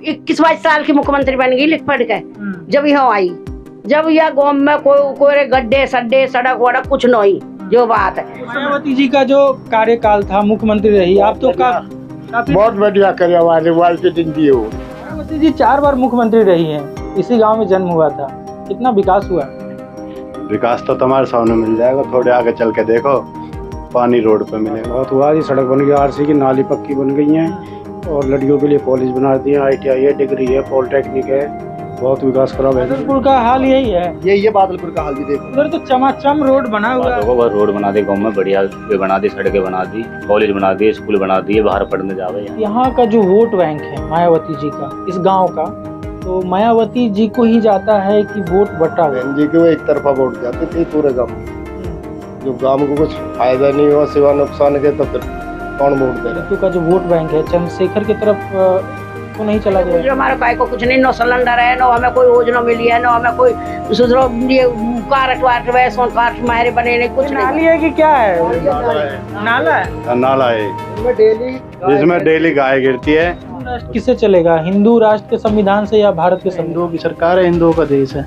21-22 साल की मुख्यमंत्री बन गई लिख पढ़ के, जब यह आई, जब यह गांव में कोई गड्ढे सड्डे सड़क वड़क कुछ नहीं, जो बात है। मायावती जी का जो कार्यकाल था, मुख्यमंत्री रही, आप तो काफी बहुत बढ़िया करे वाले मार्केटिंग की हो। मायावती जी 4 बार मुख्यमंत्री रही हैं, इसी गांव में जन्म हुआ था, कितना विकास हुआ? विकास तो तुम्हारे सामने मिल जाएगा, थोड़े आगे चल के देखो, पानी रोड पे मिलेगा। बहुत हुआ जी, सड़क बन गई, आरसी की नाली पक्की बन गई है और लड़कियों के लिए कॉलेज बना दिए, ITI है, डिग्री है, पॉलिटेक्निक है, बहुत विकास करा है। बादलपुर का हाल यही है, ये बादलपुर का हाल भी देखो, उधर तो चमाचम रोड बना हुआ है। वो रोड बना दे, गाँव में बढ़िया वे बना दी, सड़कें बना दी, कॉलेज बना दिए, स्कूल बना दिए, बाहर पढ़ने जावे। यहाँ का जो वोट बैंक है मायावती जी का, इस गांव का, तो मायावती जी को ही जाता है कि वोट बटा हुआ? बहन जी को एक तरफा वोट जाते थे पूरे गांव में, जो गांव को कुछ फायदा नहीं हुआ सिवा नुकसान के, तो फिर कौन वोट दे रहा? का जो वोट बैंक है चंद्रशेखर की तरफ तो नहीं चला गया? जो हमारे काय को कुछ नहीं, नो सिलेंडर है, नो हमें कोई योजना मिली है, नो हमें कोई सुधरो ये कारट वाट वैसों काट मारे बने नहीं, कुछ नहीं। नाली है कि क्या है? नाला है, नाला है जिसमें डेली गाय गिरती है। राष्ट्र किससे चलेगा, हिंदू राष्ट्र के संविधान से या भारत के संविधान? हिंदुओं की सरकार है, हिंदुओं का देश है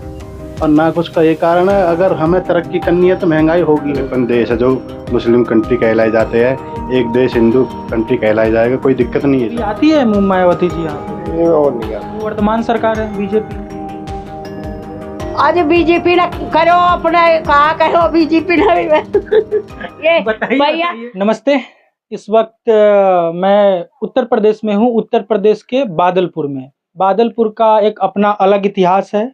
और ना कुछ का ये कारण है। अगर हमें तरक्की करनी है तो महंगाई होगी। अपन देश है जो मुस्लिम कंट्री कहलाए जाते हैं, एक देश हिंदू कंट्री कहलाया जाएगा, कोई दिक्कत नहीं है। आती है मायावती जी यहाँ पे? और नहीं आता। वर्तमान सरकार है बीजेपी। आज बीजेपी ने करो अपने, कहा करो बीजेपी ने ये भैया। नमस्ते, इस वक्त मैं उत्तर प्रदेश में हूँ, उत्तर प्रदेश के बादलपुर में। बादलपुर का एक अपना अलग इतिहास है।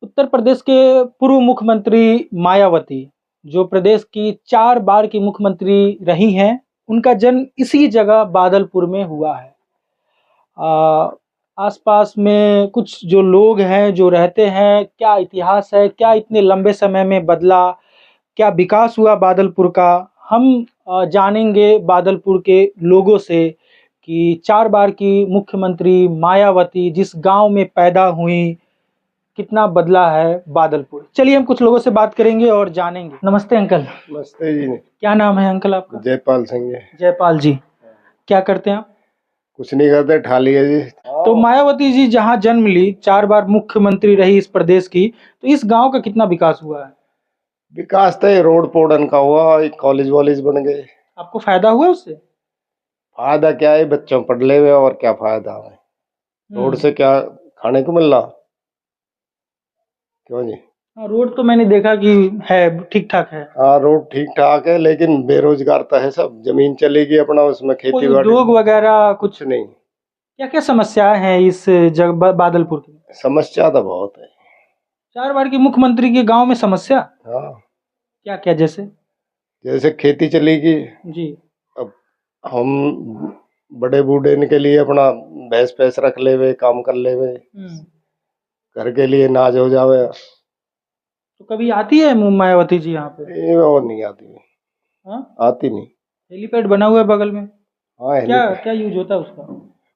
उत्तर प्रदेश के पूर्व मुख्यमंत्री मायावती, जो प्रदेश की 4 बार की मुख्यमंत्री रही हैं, उनका जन्म इसी जगह बादलपुर में हुआ है। आसपास में कुछ जो लोग हैं जो रहते हैं, क्या इतिहास है, क्या इतने लंबे समय में बदला, क्या विकास हुआ बादलपुर का, हम जानेंगे बादलपुर के लोगों से कि 4 बार की मुख्यमंत्री मायावती जिस गांव में पैदा हुई, कितना बदला है बादलपुर। चलिए हम कुछ लोगों से बात करेंगे और जानेंगे। नमस्ते अंकल। नमस्ते जी। क्या नाम है अंकल आपका? जयपाल सिंह है। जयपाल जी, क्या करते हैं आप? कुछ नहीं करते, ठाली है जी। तो मायावती जी जहाँ जन्म ली, 4 बार मुख्यमंत्री रही इस प्रदेश की, तो इस गांव का कितना विकास हुआ है? विकास तो ये रोड पोर्डन का हुआ, कॉलेज वॉलेज बन गए। आपको फायदा हुआ उससे? फायदा क्या है, बच्चों पढ़ ले हुए, और क्या फायदा है? रोड से क्या खाने को मिल रहा? क्यों जी? हाँ, रोड तो मैंने देखा कि है, ठीक ठाक है। हाँ, रोड ठीक ठाक है, लेकिन बेरोजगार तो है सब। जमीन चलेगी अपना, उसमें खेती बाड़ी उद्योग वगैरह कुछ नहीं। क्या क्या समस्याएं हैं इस जगह बादलपुर की? समस्या तो बहुत है। 4 बार की मुख्यमंत्री के गांव में समस्या हाँ, क्या क्या? जैसे खेती चलेगी। जी, अब हम बड़े बूढ़े के लिए अपना भैंस पैस रख ले वे, काम कर ले वे, घर के लिए नाज हो जावे। तो कभी आती है मायावती जी यहाँ पे? ये और नहीं आती। हाँ? आती नहीं। हेलीपैड बना हुआ है बगल में? हाँ, क्या क्या यूज होता है उसका?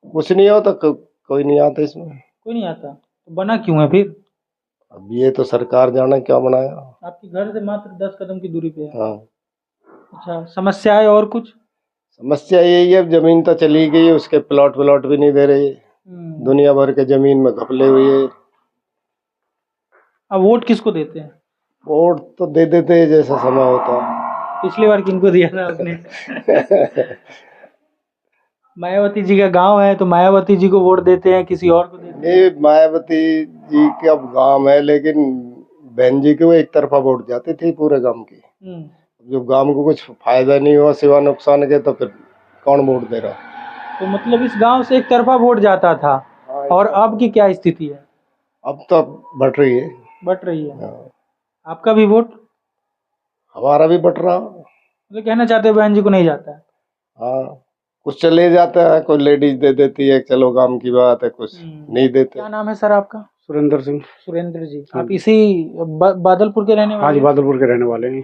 कुछ नहीं होता, कोई नहीं आता इसमें। कोई नहीं आता तो बना क्यों है फिर? अब ये तो सरकार जाने क्या बनाया। आपके घर से मात्र 10 कदम की दूरी पे है। हाँ। अच्छा, समस्याएं और कुछ? समस्या यही है, जमीन तो चली गई, उसके प्लॉट भी नहीं दे रही। दुनिया भर के जमीन में घपले हुए है। अब वोट किसको देते हैं? वोट तो दे देते हैं जैसा समय होता। पिछली बार किनको दिया था आपने? मायावती जी का गांव है तो मायावती जी को वोट देते हैं, किसी और को देते हैं? ये मायावती जी का गांव है, लेकिन बहन जी को एक तरफा वोट जाती थी पूरे गांव की। जो गांव को कुछ फायदा नहीं हुआ सिवा नुकसान के, तो फिर कौन वोट दे रहा? तो मतलब इस गांव से एक तरफा वोट जाता था। और अब की क्या स्थिति है? अब तो बढ़ रही है। बट रही है। आपका भी वोट? हमारा भी बढ़ रहा। तो कहना चाहते हैं बहन जी को नहीं जाता है? हाँ, कुछ चले जाता है, कोई लेडीज दे देती है, चलो काम की बात है, कुछ नहीं देते। क्या नाम है सर आपका? सुरेंद्र सिंह। सुरेंद्र जी, आप इसी बादलपुर के रहने वाले? हाँ जी, बादलपुर के रहने वाले हैं।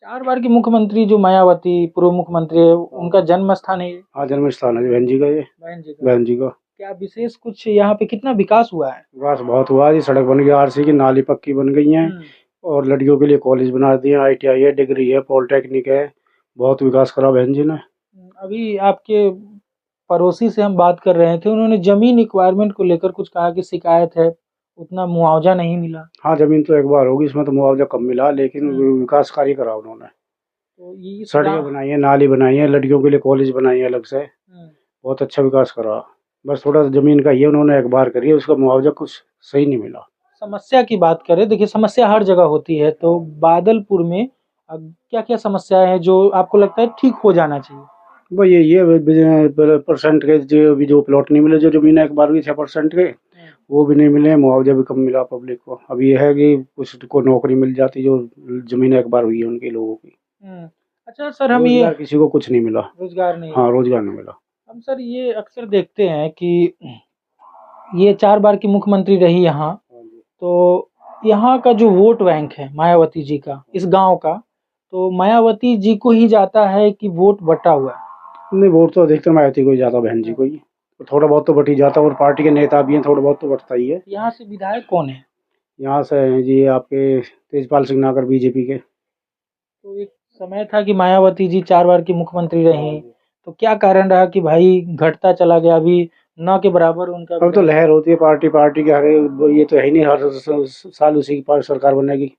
4 बार की मुख्यमंत्री जो मायावती पूर्व मुख्यमंत्री है, उनका जन्म स्थान है? हाँ, जन्म स्थान है बहन जी का। ये बहन जी का क्या विशेष कुछ यहाँ पे कितना विकास हुआ है? विकास बहुत हुआ जी, सड़क बन गई, आरसी की नाली पक्की बन गई है और लड़कियों के लिए कॉलेज बना दिए, ITI है, डिग्री है, पॉलिटेक्निक है, बहुत विकास करा बहन जी ने। अभी आपके पड़ोसी से हम बात कर रहे थे, उन्होंने जमीन रिक्वायरमेंट को लेकर कुछ कहा कि शिकायत है, उतना मुआवजा नहीं मिला। हाँ, जमीन तो एक बार होगी, इसमें तो मुआवजा कम मिला, लेकिन विकास कार्य करा उन्होंने। तो ये सड़कें बनाई है, नाली बनाई है, लड़कियों के लिए कॉलेज बनाई है अलग से, बहुत अच्छा विकास करा। बस थोड़ा सा जमीन का ये उन्होंने एक बार करी है, उसका मुआवजा कुछ सही नहीं मिला। समस्या की बात करें, देखिए समस्या हर जगह होती है, तो बादलपुर में क्या क्या समस्याएं हैं जो आपको लगता है ठीक हो जाना चाहिए? भाई ये परसेंट के जो प्लॉट नहीं मिले, जो जमीन एक बार भी 6% के, वो भी नहीं मिले, मुआवजा भी कम मिला पब्लिक को। अब ये है कि कुछ को नौकरी मिल जाती जो जमीन एक बार हुई है उनके लोगों की। अच्छा सर, हम ये किसी को कुछ नहीं मिला, रोजगार नहीं, हाँ रोजगार नहीं मिला। हम सर ये अक्सर देखते हैं कि ये 4 बार की मुख्यमंत्री रही यहाँ, तो यहाँ का जो वोट बैंक है मायावती जी का, इस गांव का, तो मायावती जी को ही जाता है कि वोट बटा हुआ है? नहीं, वोट तो अधिकतर मायावती को ही जाता, बहन जी को ही, थोड़ा बहुत तो बट ही जाता, और पार्टी के नेता भी हैं, थोड़ा बहुत तो बटता ही है। यहाँ से विधायक कौन है? यहाँ से हैं जी आपके तेजपाल सिंह नागर, बीजेपी के। तो एक समय था कि मायावती जी 4 बार की मुख्यमंत्री रही, तो क्या कारण रहा कि भाई घटता चला गया, अभी न के बराबर उनका? अब तो लहर होती है पार्टी के, हरे ये तो है ही नहीं, हर साल उसी की पार्टी सरकार बनेगी,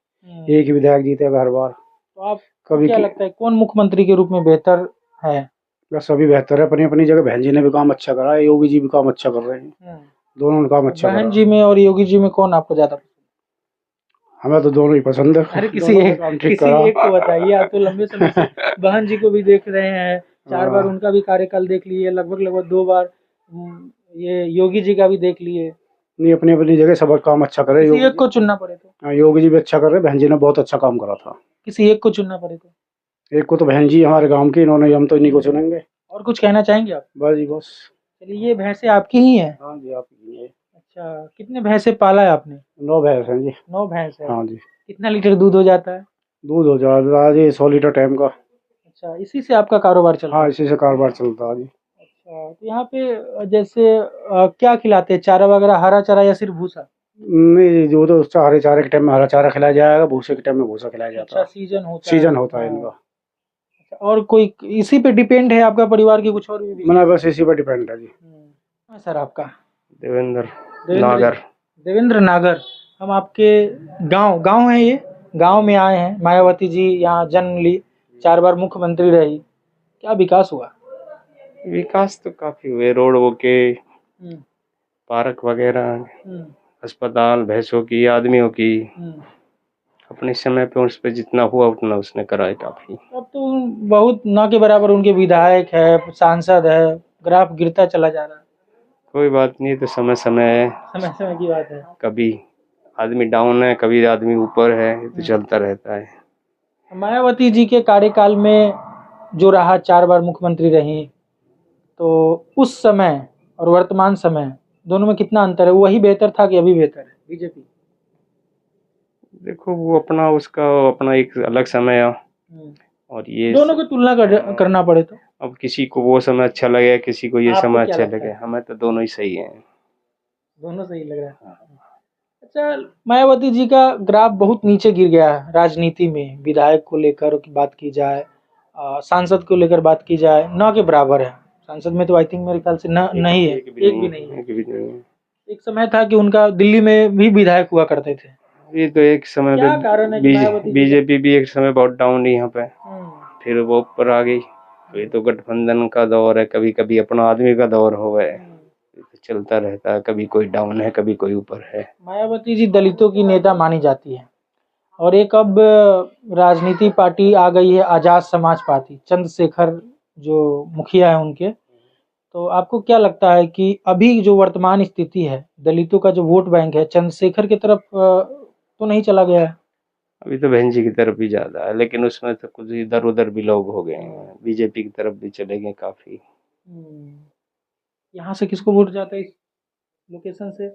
एक ही विधायक जीतेगा हर बार। तो आप कभी क्या लगता है कौन मुख्यमंत्री के रूप में बेहतर है? बस सभी बेहतर है, अपनी अपनी जगह। बहन जी ने भी काम अच्छा करा है, योगी जी भी काम अच्छा कर रहे हैं, दोनों ने काम अच्छा करा। बहन जी में और योगी जी में कौन आपको ज्यादा पसंद? हमें तो दोनों ही पसंद है। अरे किसी एक को बताइए, आप तो लंबे समय से बहन जी को भी देख रहे हैं, 4 बार उनका भी कार्यकाल देख लिए, लगभग 2 बार ये योगी जी का भी देख लिए। नहीं, अपनी अपनी जगह सब काम अच्छा करे। किसी एक को चुनना पड़े तो? योगी जी भी अच्छा कर रहे, बहन जी ने बहुत अच्छा काम करा था। किसी एक को चुनना पड़े तो? एक को तो बहन जी हमारे गांव की, इन्होंने, हम तो इन्हीं को चुनेंगे। और कुछ कहना चाहेंगे आप? बस जी बस। चलिए, ये भैंसे आपकी ही हैं? हाँ जी, आपकी है। अच्छा, कितने भैंसे पाला है आपने? 9 भैंस हैं जी। 9 भैंस है। हाँ जी। कितना लीटर दूध हो जाता है? दूध हो जाता है जी 100 लीटर टाइम का। अच्छा, इसी से आपका कारोबार चलता है? हाँ, इसी से कारोबार चलता है जी। अच्छा, तो यहाँ पे जैसे क्या खिलाते हैं, चारा वगैरह, हरा चारा या सिर्फ भूसा? नहीं, जो तो हरे चारे के टाइम में हरा चारा खिलाया जाएगा, भूसे के टाइम में भूसा खिलाया जाता है। अच्छा, सीजन होता है इनका। अच्छा, और कोई इसी पे डिपेंड है आपका परिवार की कुछ और भी? मैंने बस इसी पर डिपेंड है जी। सर आपका? देवेंद्र नागर। देवेंद्र नागर। हम आपके गांव है, ये गांव में आए हैं। मायावती जी यहाँ जन्म ली, 4 बार मुख्यमंत्री रही, क्या विकास हुआ? विकास तो काफी हुए, रोड के, पार्क वगैरह, अस्पताल, भैंसों की, आदमियों की, अपने समय पे उस पे जितना हुआ उतना उसने करा है काफी। अब तो बहुत न के बराबर उनके विधायक है, सांसद है, ग्राफ गिरता चला जा रहा है। कोई बात नहीं, तो समय समय की बात है। कभी आदमी डाउन है, कभी आदमी ऊपर है, ये तो चलता रहता है। मायावती जी के कार्यकाल में जो रहा, 4 बार मुख्यमंत्री रही, तो उस समय और वर्तमान समय दोनों में कितना अंतर है? वही बेहतर था कि अभी बेहतर है बीजेपी? देखो, वो उसका अपना एक अलग समय है, और ये दोनों की तुलना करना पड़े तो अब किसी को वो समय अच्छा लगे, किसी को ये समय अच्छा लगे, हमें तो दोनों ही सही है। दोनों सही लग रहा है। अच्छा, मायावती जी का ग्राफ बहुत नीचे गिर गया है राजनीति में, विधायक को लेकर की बात की जाए, सांसद को लेकर बात की जाए, न के बराबर है। सांसद में तो आई थिंक मेरे ख्याल से नहीं है, एक भी नहीं है। एक समय था कि उनका दिल्ली में भी विधायक हुआ करते थे। ये तो एक समय क्या कारण है? बीजेपी भी एक समय बहुत डाउन है यहाँ पे, फिर वो ऊपर आ गई। तो ये तो गठबंधन का दौर है, कभी कभी अपना आदमी का दौर हो गए, चलता रहता है, कभी कोई डाउन है, कभी कोई ऊपर है। मायावती जी दलितों की नेता मानी जाती है, और एक अब राजनीति पार्टी आ गई है आजाद समाज पार्टी, चंद्रशेखर जो मुखिया है उनके। तो आपको क्या लगता है कि अभी जो वर्तमान स्थिति है, दलितों का जो वोट बैंक है चंद्रशेखर की तरफ तो नहीं चला गया है? अभी तो बहन जी की तरफ भी ज्यादा है, लेकिन उसमें तो कुछ इधर उधर भी लोग हो गए हैं, बीजेपी की तरफ भी चले गए काफी। यहाँ से किसको वोट जाता है इस लोकेशन से?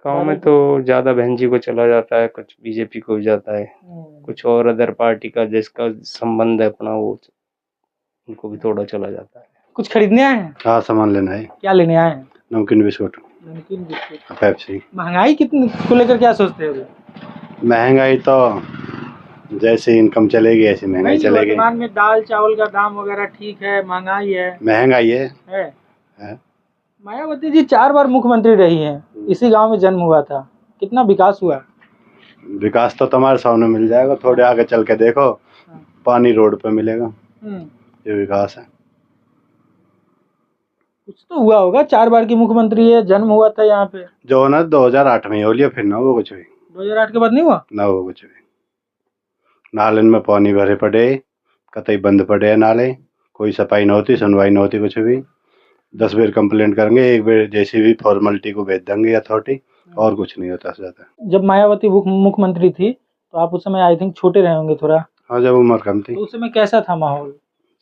गाँव में तो ज्यादा बहन जी को चला जाता है, कुछ बीजेपी को भी जाता है, कुछ और अदर पार्टी का जिसका संबंध है अपना, वो उनको भी थोड़ा चला जाता है। कुछ खरीदने आए हैं? हाँ, सामान लेना है। क्या लेने आए हैं? नमकीन बिस्कुट, पेप्सी। महंगाई कितनी को लेकर क्या सोचते हो? महंगाई तो जैसे इनकम चलेगी ऐसे महंगाई चलेगी। वर्तमान में दाल चावल का दाम वगैरह ठीक है, महंगाई है? महंगाई है, है। मायावती जी 4 बार मुख्यमंत्री रही हैं, इसी गांव में जन्म हुआ था, कितना विकास हुआ? विकास तो तुम्हारे सामने मिल जाएगा, थोड़े आगे चल के देखो, पानी रोड पे मिलेगा, ये विकास है। कुछ तो हुआ होगा, 4 बार की मुख्यमंत्री है, जन्म हुआ था यहाँ पे। जो ना 2008 में हो लिया, फिर ना वो कुछ भी, 2008 के बाद नहीं हुआ? ना वो कुछ भी। नाले में पानी भरे पड़े, कतई बंद पड़े हैं नाले, कोई सफाई न होती, सुनवाई न होती, कुछ भी। 10 बार कंप्लेंट करेंगे, एक बार जैसी भी फॉर्मेलिटी को भेज देंगे अथॉरिटी, और कुछ नहीं होता ज्यादा। जब मायावती मुख्यमंत्री थी तो आप उस समय आई थिंक छोटे रहे होंगे थोड़ा। हाँ, जब उम्र कम थी। तो उस समय कैसा था माहौल?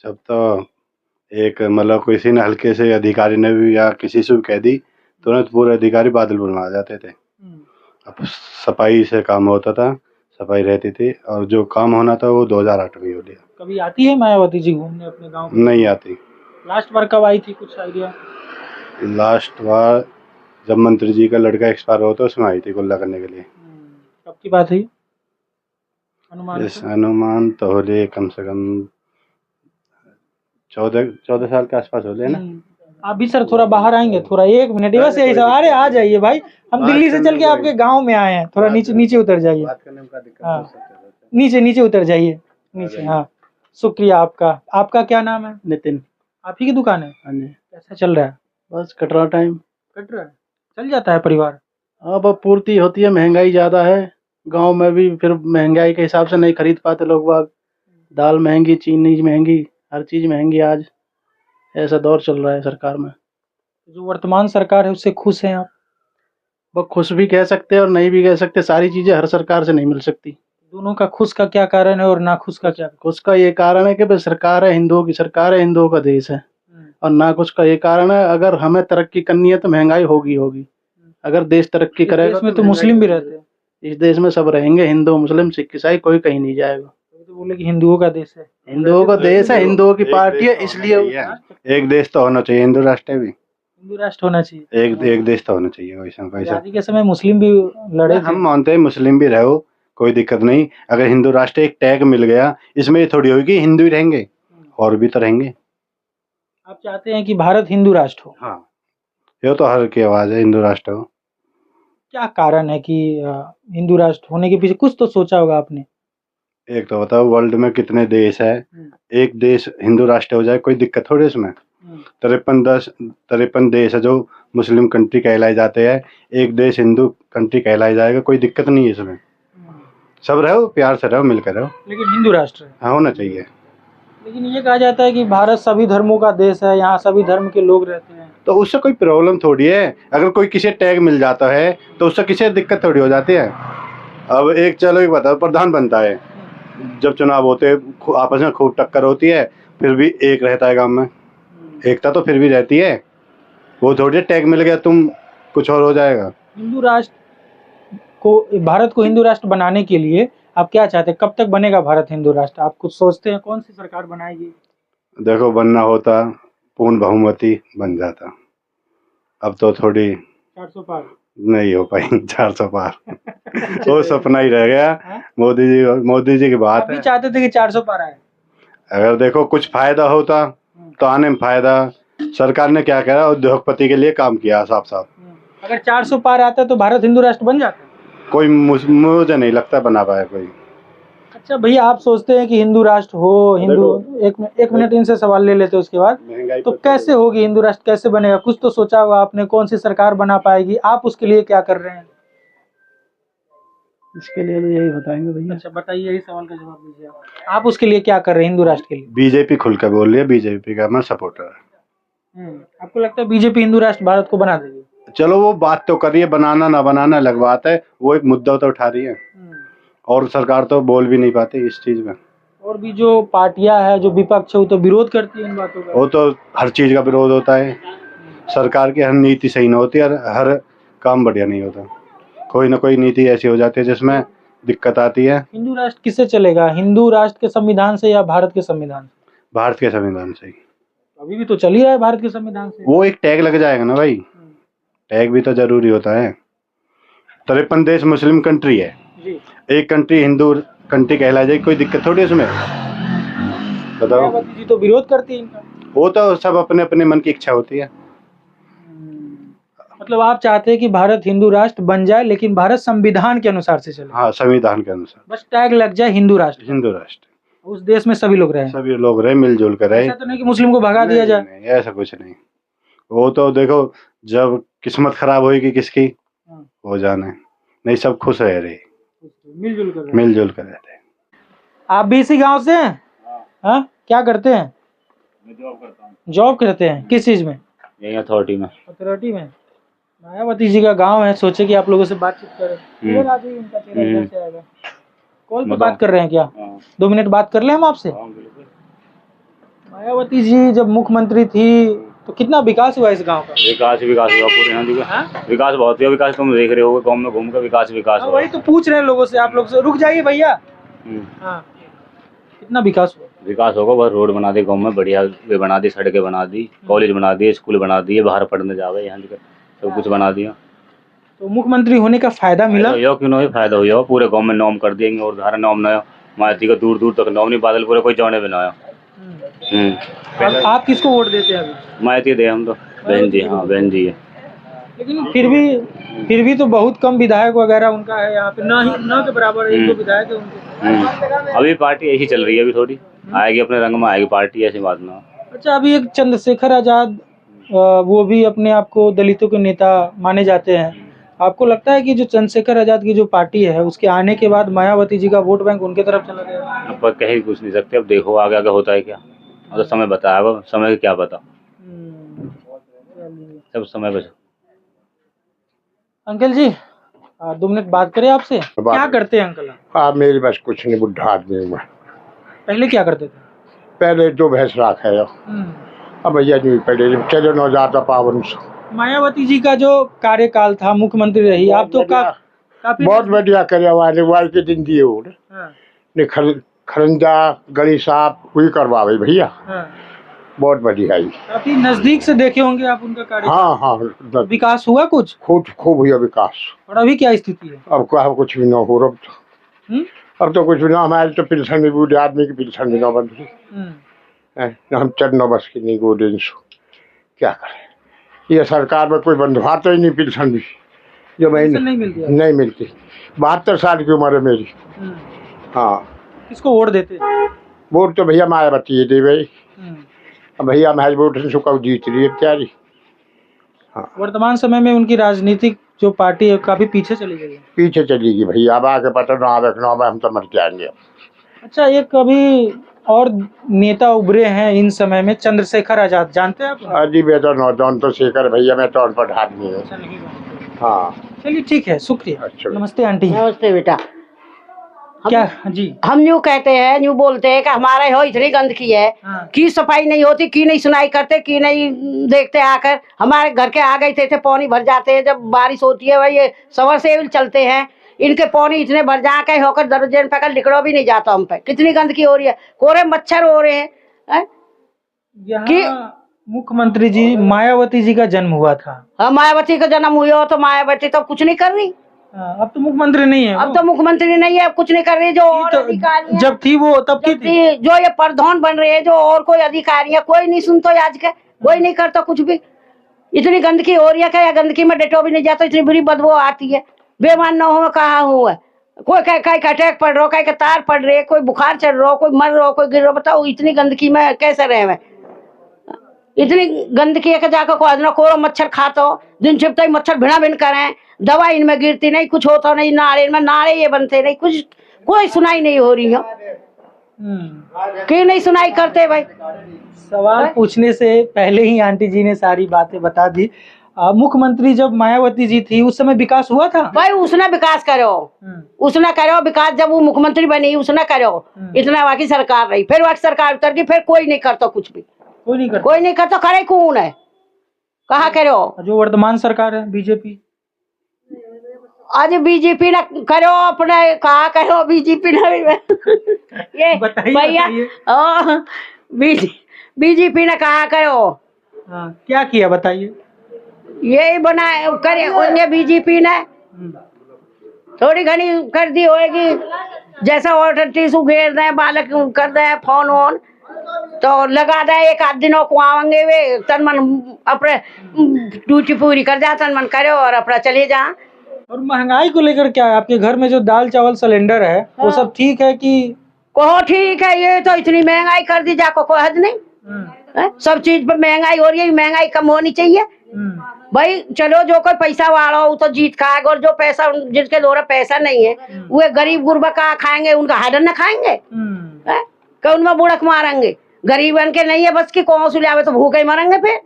जब तो एक मतलब किसी ने हल्के से अधिकारी ने भी या किसी से भी कह दी, तुरंत पूरे अधिकारी बादल बनवा जाते थे। अब सफाई से काम होता था, सफाई रहती थी, और जो काम होना था वो 2008 में हो लिया। कभी आती है मायावती जी घूमने अपने गांव? नहीं आती। लास्ट बार कब आई थी, कुछ आइडिया? लास्ट बार जब मंत्री जी का लड़का एक्सपायर हुआ था, उसमें आई थी गुल्ला करने के लिए। कब की बात है? अनुमान इस अनुमान तो हो लिए कम से कम 14 साल के आसपास हो लिए ना। आप भी सर थोड़ा बाहर आएंगे, थोड़ा 1 मिनट बस यही सब। अरे आ जाइए भाई, हम दिल्ली से चल के आपके गांव में आए हैं, थोड़ा नीचे उतर जाइए। हाँ, नीचे उतर जाइए नीचे। हाँ, शुक्रिया आपका। आपका क्या नाम है? नितिन। आप ही की दुकान है? हाँ जी। कैसा चल रहा है? बस कट रहा टाइम। कट रहा है, चल जाता है परिवार? अब पूर्ति होती है, महंगाई ज़्यादा है गांव में भी, फिर महंगाई के हिसाब से नहीं खरीद पाते लोग बाग। दाल महंगी, चीनी महंगी, हर चीज़ महंगी आज। ऐसा दौर चल रहा है सरकार में। जो वर्तमान सरकार है उससे खुश हैं आप? वो खुश भी कह सकते हैं और नहीं भी कह सकते, सारी चीज़ें हर सरकार से नहीं मिल सकती। दोनों का खुश का क्या कारण है और नाखुश का क्या? खुश का ये कारण है कि भाई सरकार है हिंदुओं की, सरकार है हिंदुओं का देश है। और नाखुश का ये कारण है, अगर हमें तरक्की करनी है तो महंगाई होगी। अगर देश तरक्की करेगा इसमें तो मुस्लिम भी रहते हैं। इस देश में सब रहेंगे, हिंदू मुस्लिम सिख ईसाई, कोई कहीं नहीं जाएगा। तो बोले कि हिंदुओं का देश है। हिंदुओं का देश है, हिंदुओं की पार्टी है, इसलिए एक देश तो होना चाहिए, हिंदू राष्ट्र भी। हिंदू राष्ट्र होना चाहिए। एक देश तो होना चाहिए। वैसा आजादी के समय मुस्लिम भी लड़े थे। हम मानते हैं मुस्लिम भी रहो, कोई दिक्कत नहीं। अगर हिंदू राष्ट्र एक टैग मिल गया, इसमें ये थोड़ी होगी हिंदू ही रहेंगे, और भी तो रहेंगे। आप चाहते हैं कि भारत हिंदू राष्ट्र हो? हाँ, ये तो हर की आवाज है, हिंदू राष्ट्र हो। क्या कारण है कि हिंदू राष्ट्र होने के पीछे? कुछ तो सोचा होगा आपने। एक तो बताओ, वर्ल्ड में कितने देश है, एक देश हिंदू राष्ट्र हो जाए, कोई दिक्कत थोड़ी इसमें। 53 देश है जो मुस्लिम कंट्री कहलाए जाते हैं, एक देश हिंदू कंट्री कहलाया जाएगा, कोई दिक्कत नहीं है इसमें। सब रहो, प्यार से रहो, मिलकर रहो, लेकिन हिंदू राष्ट्र है। हाँ, होना चाहिए। लेकिन ये कहा जाता है कि भारत सभी धर्मों का देश है, यहाँ सभी धर्म के लोग रहते हैं। तो उससे कोई प्रॉब्लम थोड़ी है। अगर कोई किसी टैग मिल जाता है तो उससे किसी दिक्कत थोड़ी हो जाती है। अब एक बताओ, प्रधान बनता है, जब चुनाव होते हैं आपस में खूब टक्कर होती है, फिर भी एक रहता है गांव में, एकता तो फिर भी रहती है। वो थोड़ी टैग मिल गया तुम कुछ और हो जाएगा। हिंदू राष्ट्र को, भारत को हिंदू राष्ट्र बनाने के लिए आप क्या चाहते हैं? कब तक बनेगा भारत हिंदू राष्ट्र? आप कुछ सोचते हैं कौन सी सरकार बनाएगी? देखो, बनना होता पूर्ण बहुमती बन जाता, अब तो थोड़ी 400 पार नहीं हो पाई। 400 पार वो सपना ही रह गया। मोदी जी की बात आप भी है। चाहते थे कि 400 पार आए? अगर देखो कुछ फायदा होता तो आने में फायदा। सरकार ने क्या करा, उद्योगपति के लिए काम किया साफ साफ। अगर 400 पार आता तो भारत हिंदू राष्ट्र बन जाता? कोई मुझे नहीं लगता बना पाया कोई। अच्छा भैया, आप सोचते हैं कि हिंदू राष्ट्र हो? हिंदू एक मिनट इनसे सवाल ले लेते हैं, उसके बाद तो कैसे होगी हिंदू राष्ट्र, कैसे बनेगा? कुछ तो सोचा होगा आपने, कौन सी सरकार बना पाएगी? आप उसके लिए क्या कर रहे हैं? इसके लिए तो यही बताएंगे भैया। अच्छा बताइए, यही सवाल का जवाब दीजिए आप उसके लिए क्या कर रहे हैं हिंदू राष्ट्र के लिए? बीजेपी खुल कर बोल रही है, बीजेपी का मैं सपोर्टर है। आपको लगता है बीजेपी हिंदू राष्ट्र भारत को बना देगी? चलो वो बात तो करिए, बनाना ना बनाना अलग बात है, वो एक मुद्दा तो उठा रही है, और सरकार तो बोल भी नहीं पाती इस चीज में। और भी जो पार्टियां है, जो विपक्ष है, वो तो विरोध करती है इन बातों का। वो तो हर चीज का विरोध होता है। सरकार की हर नीति सही नहीं होती, हर काम बढ़िया नहीं होता। कोई ना कोई नीति ऐसी हो जाती है जिसमें दिक्कत आती है। हिंदू राष्ट्र किससे चलेगा? हिंदू राष्ट्र के संविधान से या भारत के संविधान से? भारत के संविधान से ही। अभी भी तो चल ही रहा है भारत के संविधान से। वो एक टैग लग जाएगा ना भाई, टैग भी तो जरूरी होता है। 53 देश मुस्लिम कंट्री है जी। एक कंट्री हिंदू कंट्री कहला जाए, कोई दिक्कत थोड़ी उसमें, बताओ। मायावती जी तो विरोध करती है इनका। वो तो सब अपने अपने मन की इच्छा होती है। मतलब आप चाहते हैं कि भारत हिंदू राष्ट्र बन जाए, लेकिन भारत संविधान के अनुसार से चले, हाँ, संविधान के अनुसार बस टैग लग जाए हिंदू राष्ट्र, हिंदू राष्ट्र, उस देश में सभी लोग रहे। सभी लोग रहे, मिलजुल कर रहे। ऐसा तो नहीं कि मुस्लिम को भगा दिया जाए। नहीं, ऐसा कुछ नहीं। वो तो देखो जब किस्मत खराब होगी किसकी, हो जाना है। नहीं, सब खुश रह रहे, मिलजुल कर मिलजुल कर रहते। आप भी इसी गांव से हैं? हाँ, क्या करते हैं? मैं जॉब करता हूँ। जॉब करते हैं, किस चीज में? यही अथॉरिटी में। अथॉरिटी में। मायावती जी का गांव है, सोचे कि आप लोगों से बातचीत करें। इधर आ जाइए, उनका चेहरा इधर से आएगा। कॉल पे बात कर रहे हैं क्या? 2 मिनट बात कर ले हम आपसे। मायावती जी जब मुख्यमंत्री थी तो कितना विकास हुआ इस गांव का? विकास हुआ पूरे यहाँ का। विकास बहुत हुआ। विकास तुम देख रहे हो, गाँव में घूम कर विकास हुआ। वही तो पूछ रहे हैं लोगों से, आप लोग से। रुक जाइए भैया। हाँ, कितना विकास हुआ? विकास होगा, बहुत रोड बना दी गाँव में, बढ़िया वे बना दी, सड़कें बना दी, कॉलेज बना दिए, स्कूल बना दिए, बाहर पढ़ने जावे यहाँ सब कुछ बना दिया। तो मुख्यमंत्री होने का फायदा मिला? क्यों नहीं फायदा हुआ, पूरे गाँव में नॉम कर देंगे और धारा नॉम नया मायावती का दूर दूर तक नॉम नहीं, बादल पूरे कोई जाने भी ना आया। आप किसको वोट देते हैं अभी? मायावती दे हम तो। बहन जी, हाँ बहन जी है। लेकिन फिर भी तो बहुत कम विधायक वगैरह उनका है यहाँ पे, ना के बराबर एक दो विधायक है उनके। अभी पार्टी ऐसी चल रही है, अभी थोड़ी आएगी, अपने रंग में आएगी पार्टी, ऐसी बात ना। अच्छा, अभी एक चंद्रशेखर आजाद, वो भी अपने आप को दलितों के नेता माने जाते हैं। आपको लगता है कि जो चंद्रशेखर आजाद की जो पार्टी है, उसके आने के बाद मायावती जी का वोट बैंक उनके तरफ चला गया? अब कह ही कुछ नहीं सकते, अब देखो आगे आगे होता है क्या, तो समय बताया, समय क्या पता, सब समय बचा। अंकल जी, 2 मिनट बात करें आपसे। क्या करते हैं अंकल आप? मेरी बस कुछ नहीं, बुढ़ा आदमी हूँ मैं। पहले क्या करते थे? पहले 2 भैंस रखा है, अब भैया नहीं पहले चलो न जाता पावन। मायावती जी का जो कार्यकाल था, मुख्यमंत्री रही, आप तो काफी बहुत बढ़िया करे वाले वाल के दिन दिए हो ने खरंजा गली साफ हुई करवावे भैया। बहुत बढ़िया है। काफी नजदीक से देखे होंगे आप उनका कार्य। हाँ, विकास हुआ कुछ? खूब हुआ विकास। और अभी क्या स्थिति है? अब क्या, कुछ भी ना हो रहा। अब तो कुछ भी ना, हमारे तो पेंशन भी बूढ़े आदमी की पेंशन भी ना बन रही, हम चढ़ना बस की नहीं गोडें। क्या करें, ये सरकार में कोई बंधुआता ही नहीं, पेंशन भी जो महीने नहीं मिलती। 72 साल की उम्र है मेरी। हाँ, किसको वोट देते? वोट तो भैया मायावती दे भाई। भैया हमारी वोट से कब जीत रही है बेचारी। हाँ, वर्तमान समय में उनकी राजनीतिक जो पार्टी है काफी पीछे चली गई है। पीछे चलेगी भैया, अब आगे पता ना हम तो मर जाएंगे। अच्छा, एक अभी और नेता उभरे हैं इन समय में, चंद्रशेखर आजाद, जानते हैं आप? अजी बेटा नौजवान तो शेखर भैया, मैं तो अनपढ़ आदमी हूँ। हाँ, चलिए ठीक है, शुक्रिया। अच्छा, नमस्ते आंटी। नमस्ते बेटा। क्या जी? हम यूँ कहते हैं, यूँ बोलते हैं कि हमारे हो इतनी गंदगी है कि सफाई नहीं होती, की नहीं सुनाई करते, की नहीं देखते आकर। हमारे घर के आ गए थे पानी भर जाते हैं जब बारिश होती है, वही सवर से चलते हैं, इनके पानी इतने भर जा के होकर दरवाजे पे कर लिकड़ो भी नहीं जाता हम पे। कितनी गंदगी हो रही है, कोरे मच्छर हो रहे हैं। यहाँ मुख्यमंत्री जी मायावती जी का जन्म हुआ था। हाँ, मायावती का जन्म हुआ तो मायावती तो कुछ नहीं कर रही। अब तो मुख्यमंत्री नहीं है। अब तो मुख्यमंत्री नहीं है, अब कुछ नहीं कर रही। जो और तो अधिकारी हैं, जब थी वो तब की थी। जो ये प्रधान बन रहे हैं, जो और कोई अधिकारी है, कोई नहीं सुनता आज के, कोई नहीं करता कुछ भी। इतनी गंदगी हो रही है, क्या गंदगी में डेटो भी नहीं जाता, इतनी बुरी बदबू आती है। बेमान न हो कहा हुआ, कोई कहीं का अटैक पड़ रहा, कहीं का तार पड़ रहे, कोई बुखार चढ़ रहा, कोई मर रहा, कोई गिर रहा। बताओ इतनी गंदगी में कैसे रहे मैं? इतनी गंदगी है कि जाकर कोरो मच्छर खाता हो, दिन छिपता ही मच्छर भिड़ा भिन करें, दवा इनमें गिरती नहीं, कुछ होता नहीं, नाड़े में नाड़े ये बनते नहीं, कुछ कोई सुनाई नहीं हो रही है। क्यों नहीं सुनाई करते भाई? सवाल पूछने से पहले ही आंटी जी ने सारी बातें बता दी। मुख्यमंत्री जब मायावती जी थी उस समय विकास हुआ था भाई? उसने विकास करो, उसने करो विकास, जब वो मुख्यमंत्री बनी उसने करो। इतना बाकी सरकार रही, फिर बाकी सरकार उतर गई, फिर कोई नहीं करता कुछ भी, कोई नहीं करता। करे कौन है, कहा करो? जो वर्तमान सरकार है बीजेपी। आज बीजेपी ने करो अपने, कहा करो बीजेपी ने ये भैया बीजेपी ने कहा करो। क्या किया बताइए? यही बनाए करे उन्हें बीजेपी ने, थोड़ी घनी कर दी होगी, जैसा ऑर्डर टीसू घेर दे, बालक कर दे, फोन वोन तो लगा दे एक आध दिनों को आवेंगे वे तन मन अपने ड्यूटी पूरी कर जा तन मन करे और अपना चले जा। और महंगाई को लेकर क्या है आपके घर में? जो दाल चावल सिलेंडर है वो सब ठीक है कि? कहो ठीक है, ये तो इतनी महंगाई कर दी जाको कोई हद नहीं है? सब चीज पर महंगाई हो रही है, महंगाई कम होनी चाहिए भाई। चलो जो कोई पैसा वाला हो तो जीत खाएगा, और जो पैसा जिसके द्वारा पैसा नहीं है वो गरीब गुरबा का खाएंगे, उनका हाडन न खाएंगे कि उनमें बुड़क मारेंगे। गरीबन के नहीं है बस की कौन सी लावे तो भूखे ही मरेंगे फिर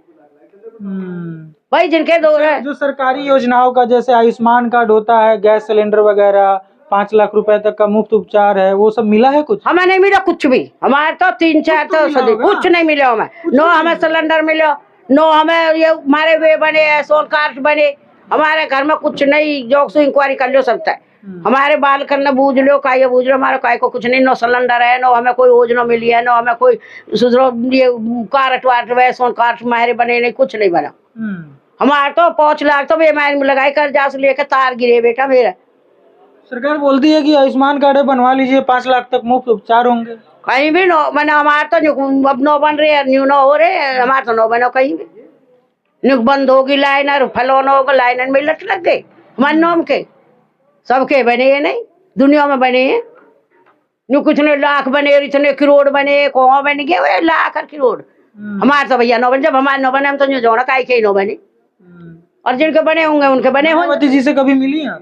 भाई। जिनके द्वारा जो सरकारी योजनाओं का जैसे आयुष्मान कार्ड होता है, गैस सिलेंडर वगैरह, 5 लाख रुपए तक का मुफ्त उपचार है, वो सब मिला है कुछ? हमें नहीं मिला कुछ भी। हमारे तो 3-4 तो सदी कुछ नहीं मिला हमें। नो हमें सिलेंडर मिलो, नो हमें ये हमारे वे बने सोन कार्ड बने, हमारे घर में कुछ नहीं। जो इंक्वायरी कर लो सकता है हमारे बाल करना बूझ लो का ये बूझ लो, हमारे काय को कुछ नहीं। नो सिलेंडर है, नो हमें कोई योजना मिली है, नो हमें कोई सुधरो ये कार्ड वार्ड वे सोन कार्ड हमारे बने नहीं, कुछ नहीं बना। हमारे तो 5 लाख तो बेमारी में लगाई कर जा लेकर तार गिरे बेटा मेरा। सरकार बोलती है कि आयुष्मान कार्ड बनवा लीजिए, 5 लाख तक मुफ्त उपचार होंगे। कहीं भी नो मैंने हमारे तो अब नो बन रहे, न्यू नो हो रहे, हमारे तो नो बनो कहीं भी। नुक बंद होगी लाइन और फलोना होगा लाइन में लट लग गए हमारे नोम के सबके बने हैं नहीं दुनिया में बने हैं। नु कुछ ने लाख बने, इतने करोड़ बने, कौन बन गए वे लाख और करोड़। हमारे तो भैया नो बने, जब हमारे नो बने हम तो जोड़ा काई के नो बने, और जिनके बने होंगे उनके बने होंगे। मायावती जी से कभी मिली हैं?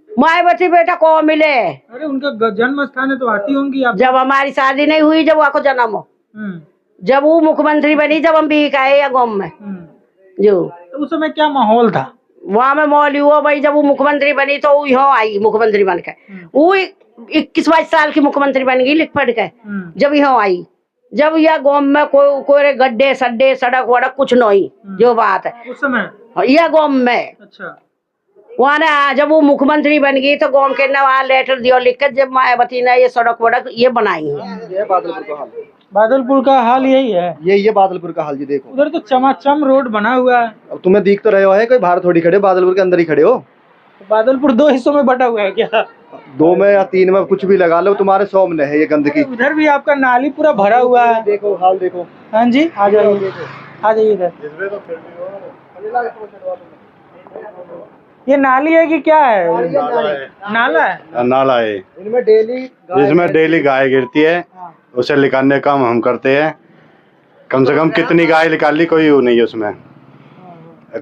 मायावती बेटा को मिले? अरे उनका जन्म स्थान है तो आती होंगी आप। जब हमारी शादी नहीं हुई, जब वहाँ को जन्म हो, जब वो मुख्यमंत्री बनी, जब हम भी आए या गाँव में जो, तो उस समय क्या माहौल था वहाँ में? मौली हुआ भाई, जब वो मुख्यमंत्री बनी तो वो यहाँ आई मुख्यमंत्री बन के। वो 21-22 साल की मुख्यमंत्री बन गई लिख पढ़ के, जब यहाँ आई। जब यह गाँव में कोई गड्ढे सड्डे सड़क वड़क कुछ नहीं, जो बात है उस समय यह गाँव में। अच्छा, वहाँ ना जब वो मुख्यमंत्री बन गई तो गाँव के ना वहाँ लेटर दियो लिख कर, जब मायावती ने ये सड़क वड़क ये बनाई है। बादलपुर का हाल यही है। ये बादलपुर का हाल जी देखो, उधर तो चमाचम रोड बना हुआ है। अब तुम्हें दिख तो रहे हो है, कोई बाहर थोड़ी खड़े, बादलपुर के अंदर ही खड़े हो। बादलपुर 2 हिस्सों में बटा हुआ है क्या? 2 में या 3 में कुछ भी लगा लो, तुम्हारे सामने है ये गंदगी। उधर भी आपका नाली पूरा भरा हुआ है। देखो हाल देखो। हाँ जी, आ जाइए, आ जाइए इधर। ये नाली है कि क्या है? नाला है। नाला है, इनमें डेली जिसमें डेली गाय गिरती है, उसे निकालने का काम हम करते हैं। कम से कम कितनी गाय निकाल ली, कोई वो नहीं है उसमें,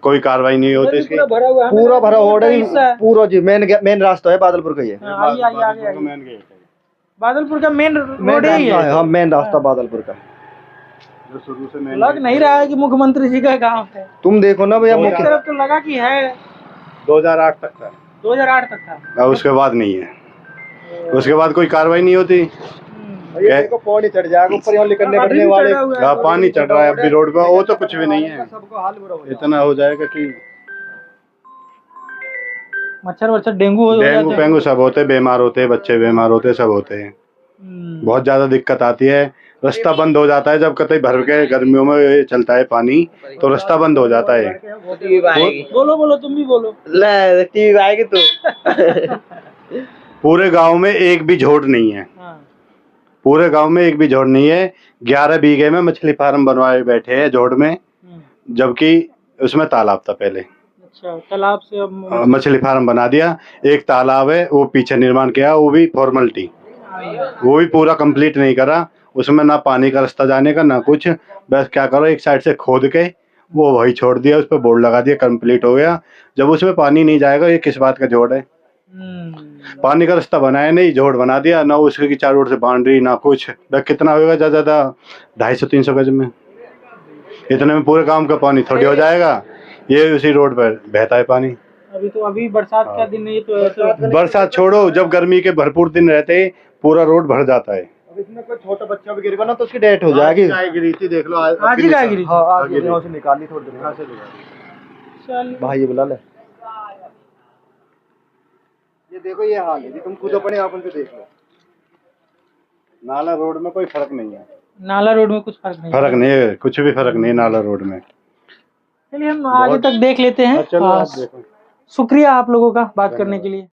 कोई कार्रवाई नहीं होती इसकी। पूरा भरा हुआ है, पूरा भरा हो रहा है पूरा जी। मेन रास्ता है बादलपुर का ये। आइए आइए आगे। बादलपुर का मेन रोड ही है। हाँ मेन रास्ता बादलपुर का। जो शुरू से मेन लग नहीं रहा है कि मुख्यमंत्री जी का गाँव है। तुम देखो ना भैया, एक तरफ तो लगा कि है। 2008 तक था। 2008 तक था। उसके बाद नहीं है, उसके बाद कोई कार्रवाई नहीं होती। ये देखो पानी चढ़ जाएगा ऊपर, यहाँ निकलने पड़ने वाले। पानी चढ़ रहा है अभी रोड पर, वो तो कुछ भी नहीं है। इतना हो जाएगा कि मच्छर वच्छर डेंगू डेंगू पेंगू सब होते, बीमार होते, बच्चे बीमार होते, सब होते हैं। बहुत ज्यादा दिक्कत आती है। रास्ता बंद हो जाता है जब कतई भर के गर्मियों में चलता है पानी, तो रास्ता बंद हो जाता है। बोलो बोलो, तुम भी बोलो। टीवी आएगी तो पूरे गांव में एक भी झोड़ नहीं है। पूरे गांव में एक भी झोड़ नहीं है। 11 बीघे में मछली फार्म बनवाए बैठे हैं झोड़ में, जबकि उसमें तालाब था पहले। अच्छा, तालाब से अब मछली फार्म बना दिया। एक तालाब है वो पीछे निर्माण किया, वो भी फॉर्मेलिटी, वो भी पूरा कंप्लीट नहीं करा। उसमें ना पानी का रास्ता जाने का ना कुछ, बस क्या करो एक साइड से खोद के वो वही छोड़ दिया, उस पर बोर्ड लगा दिया, कंप्लीट हो गया। जब उसमें पानी नहीं जाएगा, ये किस बात का जोड़ है? पानी का रास्ता बनाया नहीं, जोड़ बना दिया, ना उसकी चारों ओर से बाउंड्री ना कुछ। कितना होगा ज्यादा 250-300 गज में, इतने में पूरे गांव का पानी थोड़ी हो जाएगा। ये उसी रोड पर बहता है पानी। अभी बरसात का दिन है तो बरसात छोड़ो, जब गर्मी के भरपूर दिन रहते पूरा रोड भर जाता है। अब इसमें कोई छोटा बच्चा भी गिरेगा ना तो उसकी डेथ हो जाएगी। गाय गिरी थी, देख लो आज ही गाय गिरी। हाँ आज यहाँ से निकाली थोड़ी देर। भाई ये बुला ले, ये देखो ये हाल है, तुम खुद अपने आप पे देख लो। नाला रोड में कोई फर्क नहीं है। नाला रोड में कुछ फर्क नहीं है, कुछ भी फर्क नहीं है नाला रोड में। चलिए हम आगे तक देख लेते हैं। चलो आप देखो। शुक्रिया आप लोगों का बात करने के लिए।